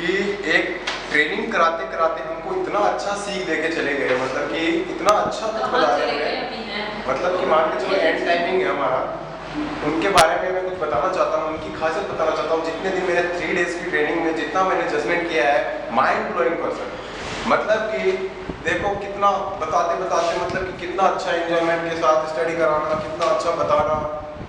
कि एक ट्रेनिंग कराते कराते हमको इतना अच्छा सीख देके चले गए, मतलब कि इतना अच्छा कुछ बता रहे हैं, मतलब कि मान के चलो एंड टाइमिंग है हमारा, उनके बारे में मैं कुछ बताना चाहता हूँ, उनकी खासियत बताना चाहता हूँ। जितने दिन मेरे 3 डेज की ट्रेनिंग में जितना मैंने जजमेंट किया है, माइंड ब्लोइंग पर्सन, मतलब कि देखो कितना बताते बताते, मतलब कि कितना अच्छा एंजॉयमेंट के साथ स्टडी कराना, कितना अच्छा बताना,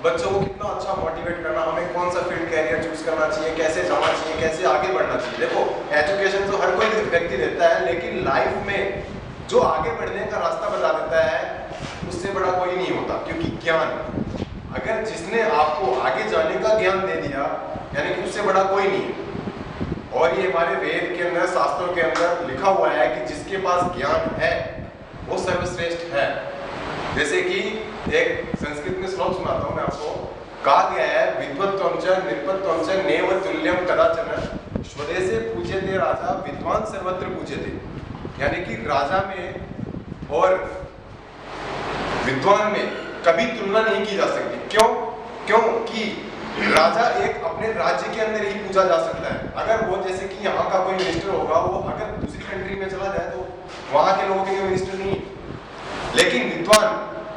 बच्चों को कितना अच्छा मोटिवेट करना, हमें कौन सा फील्ड कैरियर चूज करना चाहिए, कैसे जाना चाहिए, कैसे आगे बढ़ना चाहिए। देखो एजुकेशन तो हर कोई व्यक्ति देता है, लेकिन लाइफ में जो आगे बढ़ने का रास्ता बता देता है उससे बड़ा कोई नहीं होता, क्योंकि ज्ञान, अगर जिसने आपको आगे जाने का ज्ञान दे दिया यानी कि उससे बड़ा कोई नहीं है। और ये हमारे वेद के अंदर, शास्त्रों के अंदर लिखा हुआ है कि जिसके पास ज्ञान है वो सर्वश्रेष्ठ है। जैसे कि एक संस्कृत में श्लोक सुनाता हूं मैं आपको। कहा गया है, विद्वत्वं च नृपत्वं च नैव तुल्यं कदाचन स्वदेशे पूज्यते राजा विद्वान सर्वत्र पूज्यते। यानी कि राजा में और विद्वान में कभी तुलना नहीं की जा सकती। क्यों? क्योंकि राजा एक अपने राज्य के अंदर ही पूजा जा सकता है। अगर वो जैसे कि यहाँ का कोई मिनिस्टर होगा, वो अगर दूसरी कंट्री में चला जाए तो वहां के लोगों के लिए मिनिस्टर नहीं। लेकिन विद्वान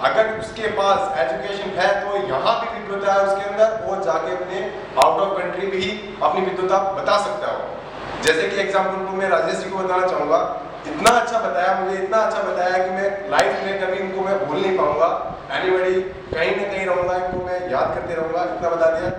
अगर उसके पास एजुकेशन है तो यहाँ भी विद्वता है उसके अंदर, और जाके अपने आउट ऑफ कंट्री भी अपनी विद्वता बता सकता है। जैसे कि एग्जाम्पल को मैं राजेश जी को बताना चाहूंगा, इतना अच्छा बताया मुझे, इतना अच्छा बताया कि मैं लाइफ में कभी इनको मैं भूल नहीं पाऊंगा। एनीबॉडी कहीं ना कहीं रहूंगा, इनको मैं याद करते रहूंगा, इतना बता दिया।